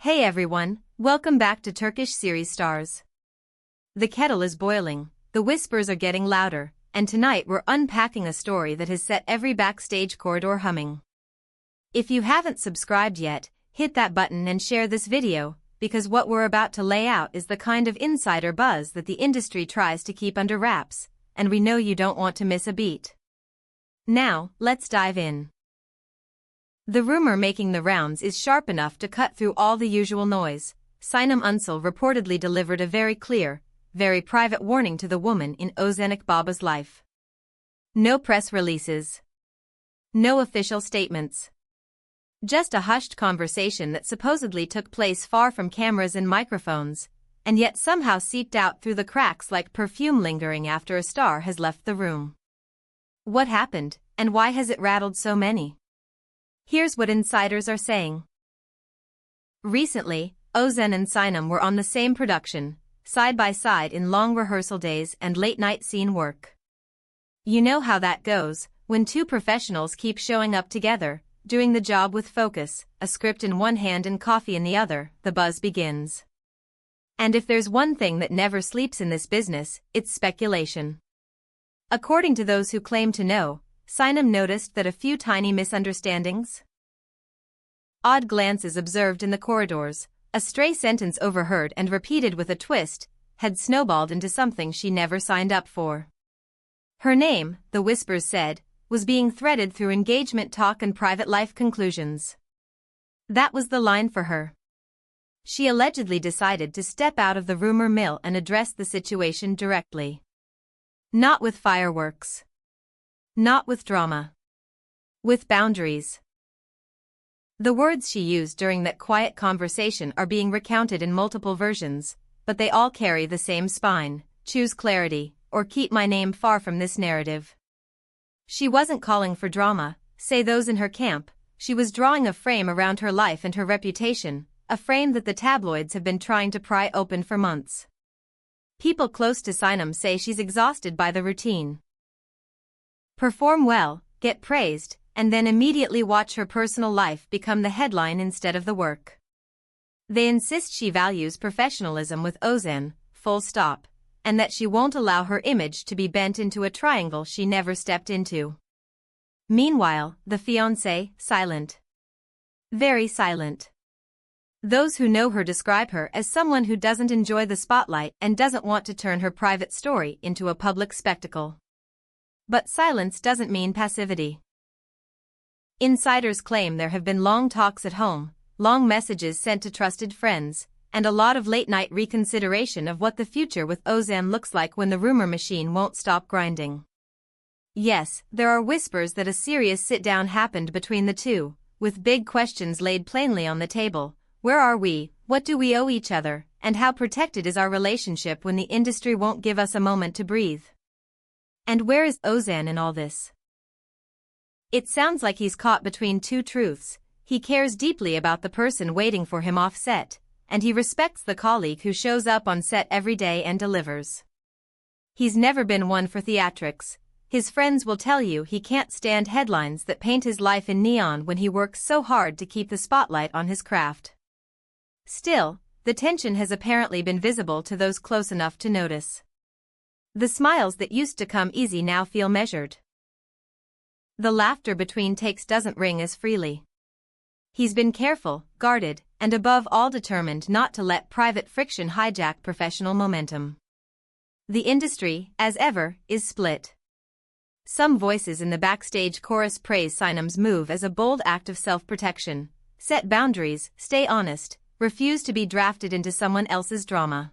Hey everyone, welcome back to Turkish series stars. The kettle is boiling, the whispers are getting louder, and tonight we're unpacking a story that has set every backstage corridor humming. If you haven't subscribed yet, hit that button and share this video, because what we're about to lay out is the kind of insider buzz that the industry tries to keep under wraps, and we know you don't want to miss a beat. Now, let's dive in. The rumor making the rounds is sharp enough to cut through all the usual noise. Sinem Ünsal reportedly delivered a very clear, very private warning to the woman in Ozan Akbaba's life. No press releases. No official statements. Just a hushed conversation that supposedly took place far from cameras and microphones, and yet somehow seeped out through the cracks like perfume lingering after a star has left the room. What happened, and why has it rattled so many? Here's what insiders are saying. Recently, Ozan and Sinem were on the same production, side by side in long rehearsal days and late-night scene work. You know how that goes, when two professionals keep showing up together, doing the job with focus, a script in one hand and coffee in the other, the buzz begins. And if there's one thing that never sleeps in this business, it's speculation. According to those who claim to know, Sinem noticed that a few tiny misunderstandings, odd glances observed in the corridors, a stray sentence overheard and repeated with a twist, had snowballed into something she never signed up for. Her name, the whispers said, was being threaded through engagement talk and private life conclusions. That was the line for her. She allegedly decided to step out of the rumor mill and address the situation directly. Not with fireworks. Not with drama. With boundaries. The words she used during that quiet conversation are being recounted in multiple versions, but they all carry the same spine: choose clarity, or keep my name far from this narrative. She wasn't calling for drama, say those in her camp, she was drawing a frame around her life and her reputation, a frame that the tabloids have been trying to pry open for months. People close to Sinem say she's exhausted by the routine. Perform well, get praised, and then immediately watch her personal life become the headline instead of the work. They insist she values professionalism with Ozan, full stop, and that she won't allow her image to be bent into a triangle she never stepped into. Meanwhile, the fiancé, silent. Very silent. Those who know her describe her as someone who doesn't enjoy the spotlight and doesn't want to turn her private story into a public spectacle. But silence doesn't mean passivity. Insiders claim there have been long talks at home, long messages sent to trusted friends, and a lot of late-night reconsideration of what the future with Ozan looks like when the rumor machine won't stop grinding. Yes, there are whispers that a serious sit-down happened between the two, with big questions laid plainly on the table. Where are we, what do we owe each other, and how protected is our relationship when the industry won't give us a moment to breathe? And where is Ozan in all this? It sounds like he's caught between two truths. He cares deeply about the person waiting for him off set, and he respects the colleague who shows up on set every day and delivers. He's never been one for theatrics. His friends will tell you he can't stand headlines that paint his life in neon when he works so hard to keep the spotlight on his craft. Still, the tension has apparently been visible to those close enough to notice. The smiles that used to come easy now feel measured. The laughter between takes doesn't ring as freely. He's been careful, guarded, and above all determined not to let private friction hijack professional momentum. The industry, as ever, is split. Some voices in the backstage chorus praise Sinem's move as a bold act of self-protection. Set boundaries, stay honest, refuse to be drafted into someone else's drama.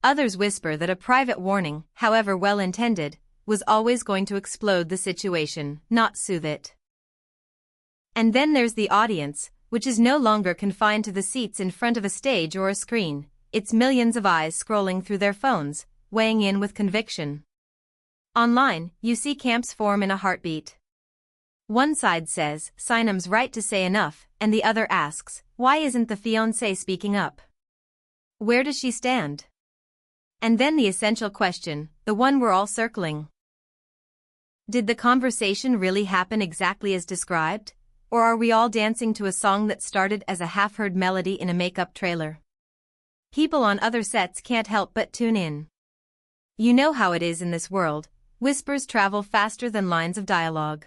Others whisper that a private warning, however well-intended, was always going to explode the situation, not soothe it. And then there's the audience, which is no longer confined to the seats in front of a stage or a screen. It's millions of eyes scrolling through their phones, weighing in with conviction. Online, you see camps form in a heartbeat. One side says, Sinem's right to say enough, and the other asks, why isn't the fiancé speaking up? Where does she stand? And then the essential question, the one we're all circling. Did the conversation really happen exactly as described? Or are we all dancing to a song that started as a half-heard melody in a makeup trailer? People on other sets can't help but tune in. You know how it is in this world, whispers travel faster than lines of dialogue.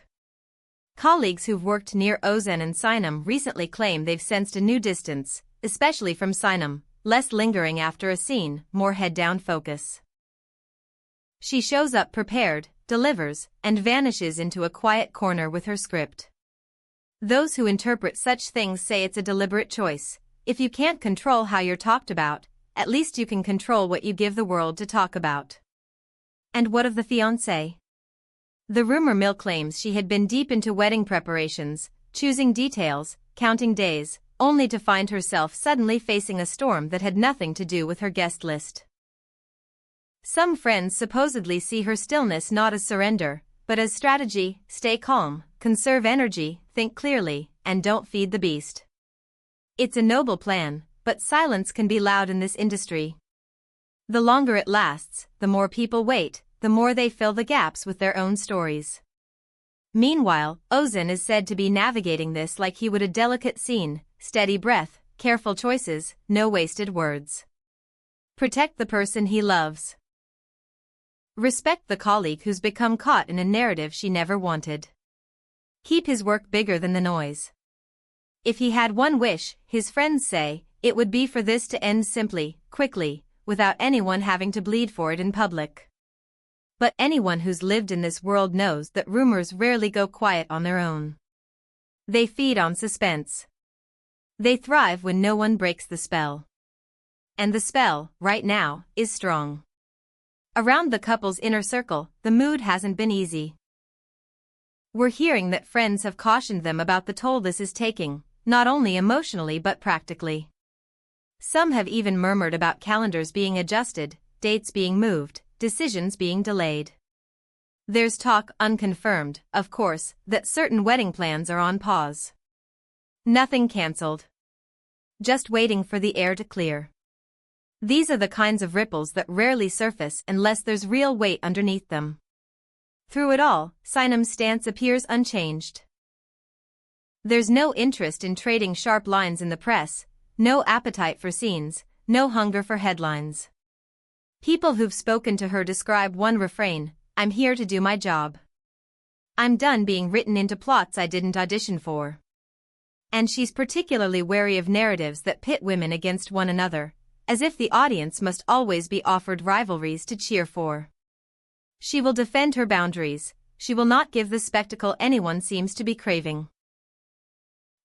Colleagues who've worked near Ozan and Sinem recently claim they've sensed a new distance, especially from Sinem, less lingering after a scene, more head-down focus. She shows up prepared, delivers, and vanishes into a quiet corner with her script. Those who interpret such things say it's a deliberate choice. If you can't control how you're talked about, at least you can control what you give the world to talk about. And what of the fiancé? The rumor mill claims she had been deep into wedding preparations, choosing details, counting days, only to find herself suddenly facing a storm that had nothing to do with her guest list. Some friends supposedly see her stillness not as surrender, but as strategy: stay calm, conserve energy, think clearly, and don't feed the beast. It's a noble plan, but silence can be loud in this industry. The longer it lasts, the more people wait, the more they fill the gaps with their own stories. Meanwhile, Ozan is said to be navigating this like he would a delicate scene: steady breath, careful choices, no wasted words. Protect the person he loves. Respect the colleague who's become caught in a narrative she never wanted. Keep his work bigger than the noise. If he had one wish, his friends say, it would be for this to end simply, quickly, without anyone having to bleed for it in public. But anyone who's lived in this world knows that rumors rarely go quiet on their own. They feed on suspense. They thrive when no one breaks the spell. And the spell, right now, is strong. Around the couple's inner circle, the mood hasn't been easy. We're hearing that friends have cautioned them about the toll this is taking, not only emotionally but practically. Some have even murmured about calendars being adjusted, dates being moved, decisions being delayed. There's talk, unconfirmed, of course, that certain wedding plans are on pause. Nothing cancelled. Just waiting for the air to clear. These are the kinds of ripples that rarely surface unless there's real weight underneath them. Through it all, Sinem's stance appears unchanged. There's no interest in trading sharp lines in the press, no appetite for scenes, no hunger for headlines. People who've spoken to her describe one refrain: I'm here to do my job. I'm done being written into plots I didn't audition for. And she's particularly wary of narratives that pit women against one another, as if the audience must always be offered rivalries to cheer for. She will defend her boundaries, she will not give the spectacle anyone seems to be craving.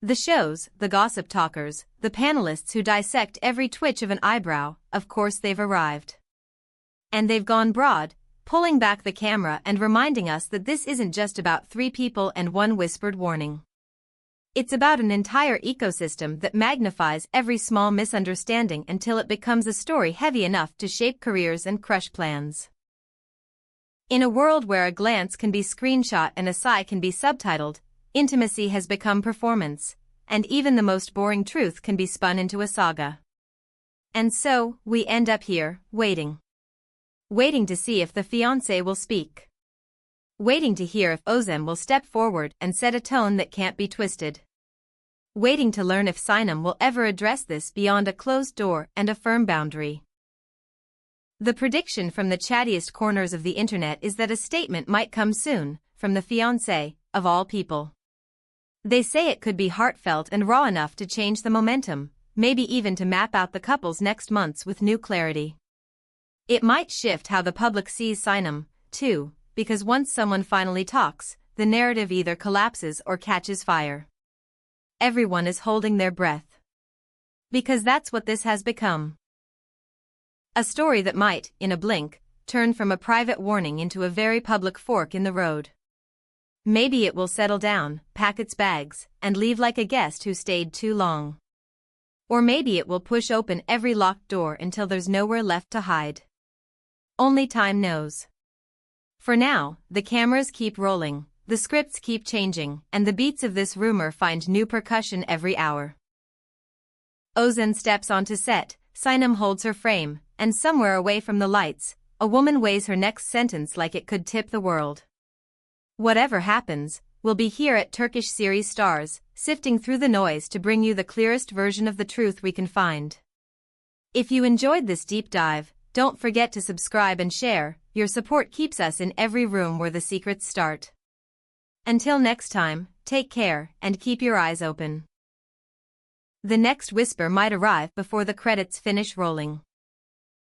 The shows, the gossip talkers, the panelists who dissect every twitch of an eyebrow, of course they've arrived. And they've gone broad, pulling back the camera and reminding us that this isn't just about 3 people and one whispered warning. It's about an entire ecosystem that magnifies every small misunderstanding until it becomes a story heavy enough to shape careers and crush plans. In a world where a glance can be screenshot and a sigh can be subtitled, intimacy has become performance, and even the most boring truth can be spun into a saga. And so, we end up here, waiting. Waiting to see if the fiancé will speak. Waiting to hear if Ozan will step forward and set a tone that can't be twisted. Waiting to learn if Sinem will ever address this beyond a closed door and a firm boundary. The prediction from the chattiest corners of the internet is that a statement might come soon, from the fiancé, of all people. They say it could be heartfelt and raw enough to change the momentum, maybe even to map out the couple's next months with new clarity. It might shift how the public sees Sinem, too, because once someone finally talks, the narrative either collapses or catches fire. Everyone is holding their breath. Because that's what this has become. A story that might, in a blink, turn from a private warning into a very public fork in the road. Maybe it will settle down, pack its bags, and leave like a guest who stayed too long. Or maybe it will push open every locked door until there's nowhere left to hide. Only time knows. For now, the cameras keep rolling, the scripts keep changing, and the beats of this rumor find new percussion every hour. Ozan steps onto set, Sinem holds her frame, and somewhere away from the lights, a woman weighs her next sentence like it could tip the world. Whatever happens, we'll be here at Turkish series stars, sifting through the noise to bring you the clearest version of the truth we can find. If you enjoyed this deep dive, don't forget to subscribe and share. Your support keeps us in every room where the secrets start. Until next time, take care and keep your eyes open. The next whisper might arrive before the credits finish rolling.